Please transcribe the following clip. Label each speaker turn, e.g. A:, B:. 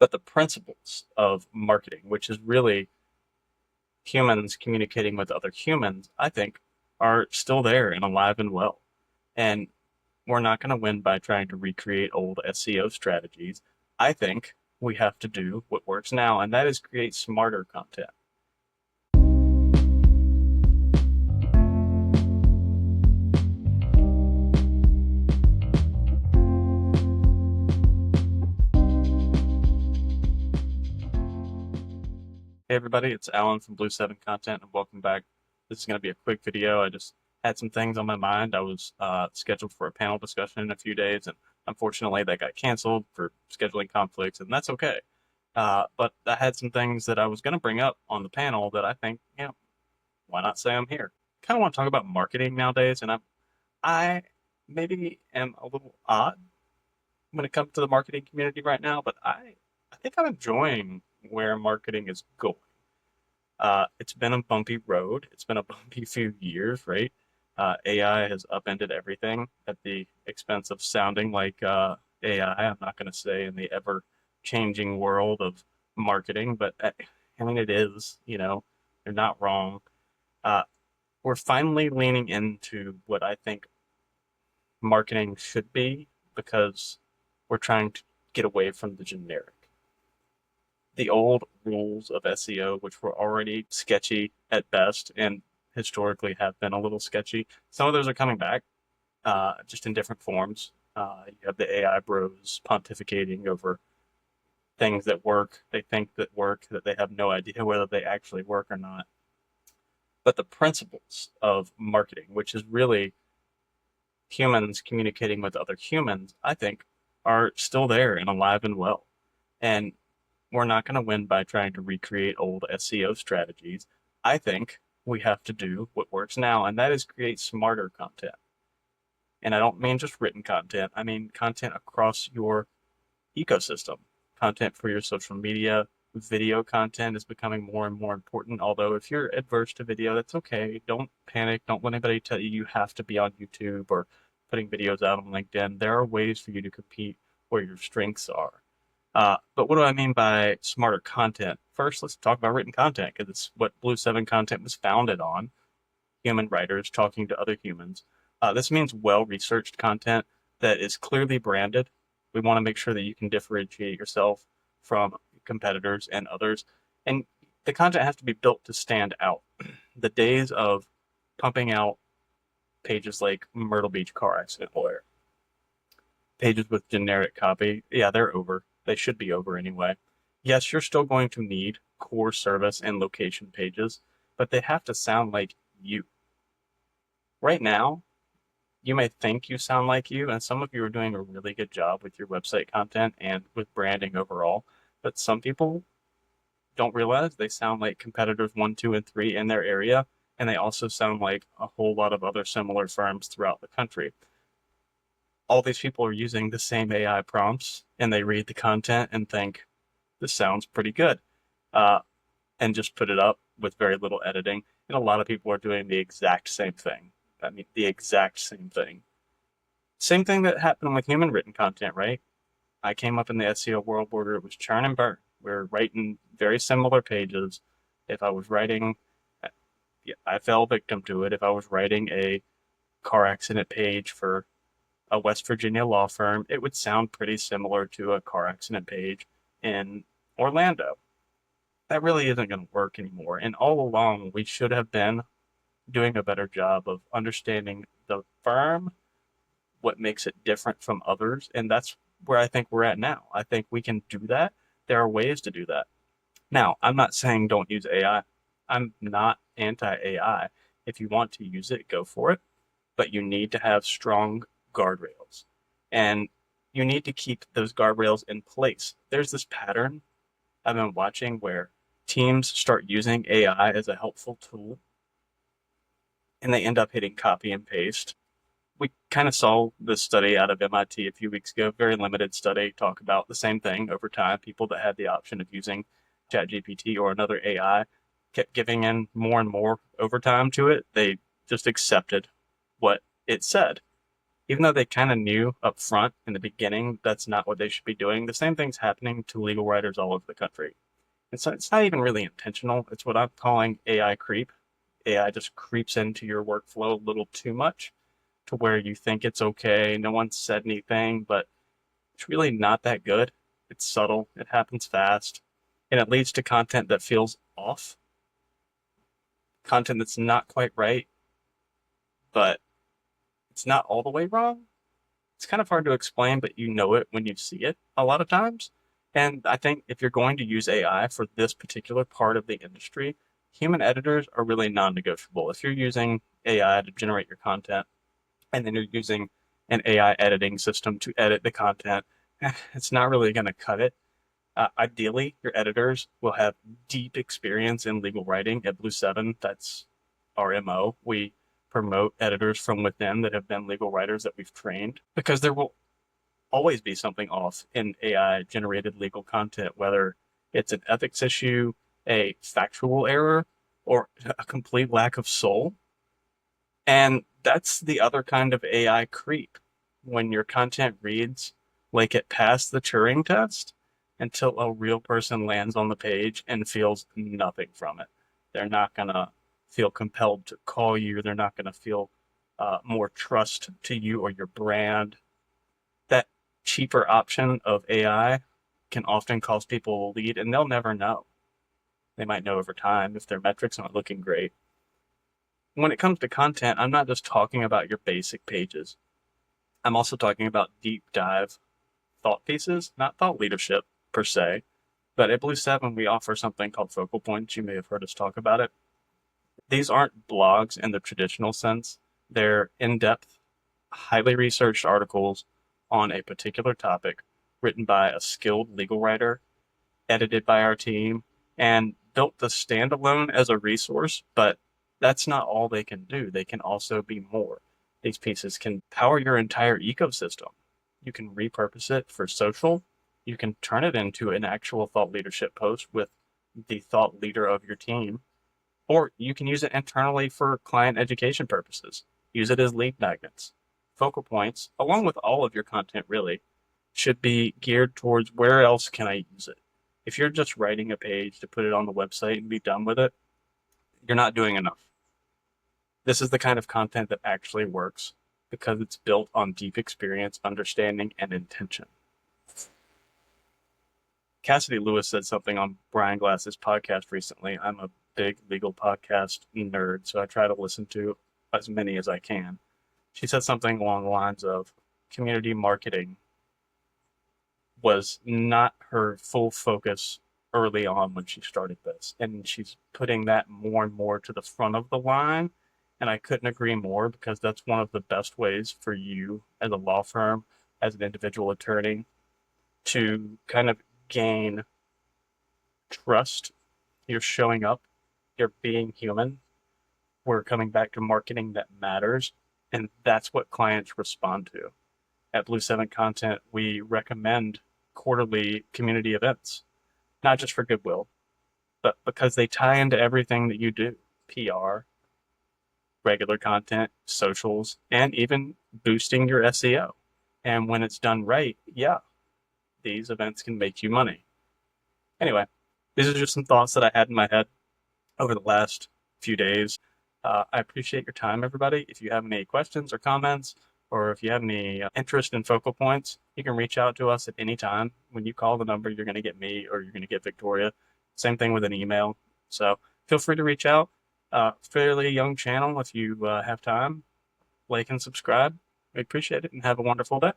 A: but the principles of marketing, which is really humans communicating with other humans, I think are still there and alive and well. And we're not going to win by trying to recreate old SEO strategies. I think we have to do what works now, and that is create smarter content. Hey everybody, it's Alan from Blue 7 Content, and welcome back. This is going to be a quick video. I just had some things on my mind. I was scheduled for a panel discussion in a few days, and unfortunately that got canceled for scheduling conflicts, and that's okay. But I had some things that I was going to bring up on the panel that I think, why not say I'm here? Kind of want to talk about marketing nowadays, and I maybe am a little odd when it comes to the marketing community right now, but I think I'm enjoying where marketing is going. It's been a bumpy road. It's been a bumpy few years, right? AI has upended everything at the expense of sounding like AI. I'm not going to say in the ever changing world of marketing, but I mean, it is, they're not wrong. Uh, we're finally leaning into what I think marketing should be because we're trying to get away from the generic. The old rules of SEO, which were already sketchy at best and historically have been a little sketchy, some of those are coming back, just in different forms. You have the AI bros pontificating over things that work, they think that work, that they have no idea whether they actually work or not. But the principles of marketing, which is really humans communicating with other humans, I think are still there and alive and well. And we're not going to win by trying to recreate old SEO strategies. I think we have to do what works now, and that is create smarter content. And I don't mean just written content, I mean content across your ecosystem, content for your social media. Video content is becoming more and more important. Although, if you're adverse to video, that's okay. Don't panic. Don't let anybody tell you you have to be on YouTube or putting videos out on LinkedIn. There are ways for you to compete where your strengths are. But what do I mean by smarter content? First, let's talk about written content because it's what Blue 7 content was founded on, human writers talking to other humans. This means well-researched content that is clearly branded. We want to make sure that you can differentiate yourself from competitors and others. And the content has to be built to stand out. The days of pumping out pages like Myrtle Beach car accident lawyer, pages with generic copy, yeah, they're over. They should be over anyway. Yes, you're still going to need core service and location pages, but they have to sound like you. Right now, you may think you sound like you, and some of you are doing a really good job with your website content and with branding overall, but some people don't realize they sound like competitors 1, 2, and 3 in their area, and they also sound like a whole lot of other similar firms throughout the country. All these people are using the same AI prompts, and they read the content and think, this sounds pretty good, uh, and just put it up with very little editing. And a lot of people are doing the exact same thing. I mean, the exact same thing. Same thing that happened with human written content, right? I came up in the SEO world where it was churn and burn. We're writing very similar pages. If I was writing, yeah, I fell victim to it. If I was writing a car accident page for a West Virginia law firm, it would sound pretty similar to a car accident page in Orlando. That really isn't going to work anymore. And all along, we should have been doing a better job of understanding the firm, what makes it different from others. And that's where I think we're at now. I think we can do that. There are ways to do that. Now, I'm not saying don't use AI. I'm not anti AI. If you want to use it, go for it. But you need to have strong guardrails. And you need to keep those guardrails in place. There's this pattern I've been watching where teams start using AI as a helpful tool and they end up hitting copy and paste. We kind of saw this study out of MIT a few weeks ago, very limited study, talk about the same thing over time. People that had the option of using ChatGPT or another AI kept giving in more and more over time to it. They just accepted what it said. even though they kind of knew up front in the beginning that's not what they should be doing, the same thing's happening to legal writers all over the country. And so it's not even really intentional. It's what I'm calling AI creep. AI just creeps into your workflow a little too much to where you think it's okay. No one said anything, but it's really not that good. It's subtle, it happens fast, and it leads to content that feels off, content that's not quite right, but it's not all the way wrong. It's kind of hard to explain, but you know it when you see it a lot of times. And I think if you're going to use AI for this particular part of the industry, human editors are really non negotiable. If you're using AI to generate your content and then you're using an AI editing system to edit the content, it's not really going to cut it. Ideally, your editors will have deep experience in legal writing. At Blue 7, that's our MO. We promote editors from within that have been legal writers that we've trained because there will always be something off in AI generated legal content, whether it's an ethics issue, a factual error, or a complete lack of soul. And that's the other kind of AI creep. When your content reads like it passed the Turing test until a real person lands on the page and feels nothing from it. They're not going to feel compelled to call you. They're not going to feel more trust to you or your brand. That cheaper option of AI can often cause people to lead, and they'll never know. They might know over time if their metrics aren't looking great. When it comes to content, I'm not just talking about your basic pages. I'm also talking about deep dive thought pieces, not thought leadership per se. But at Blue 7, we offer something called focal points. You may have heard us talk about it. These aren't blogs in the traditional sense. They're in-depth, highly researched articles on a particular topic written by a skilled legal writer, edited by our team, and built to stand alone as a resource, but that's not all they can do. They can also be more. These pieces can power your entire ecosystem. You can repurpose it for social. You can turn it into an actual thought leadership post with the thought leader of your team, or you can use it internally for client education purposes. Use it as lead magnets. Focal points, along with all of your content really, should be geared towards where else can I use it. If you're just writing a page to put it on the website and be done with it, you're not doing enough. This is the kind of content that actually works because it's built on deep experience, understanding, and intention. Cassidy Lewis said something on Brian Glass's podcast recently. I'm a big legal podcast nerd, so I try to listen to as many as I can. She said something along the lines of community marketing was not her full focus early on when she started this. And she's putting that more and more to the front of the line. And I couldn't agree more because that's one of the best ways for you as a law firm, as an individual attorney, to kind of gain trust. You're showing up, you're being human. We're coming back to marketing that matters. And that's what clients respond to. At Blue 7 Content, we recommend quarterly community events, not just for goodwill, but because they tie into everything that you do: PR, regular content, socials, and even boosting your SEO. And when it's done right, yeah, these events can make you money. Anyway, these are just some thoughts that I had in my head over the last few days. I appreciate your time, everybody. If you have any questions or comments, or if you have any interest in focal points, you can reach out to us at any time. When you call the number, you're going to get me or you're going to get Victoria. Same thing with an email. So feel free to reach out. Fairly young channel. If you have time, like and subscribe. We appreciate it and have a wonderful day.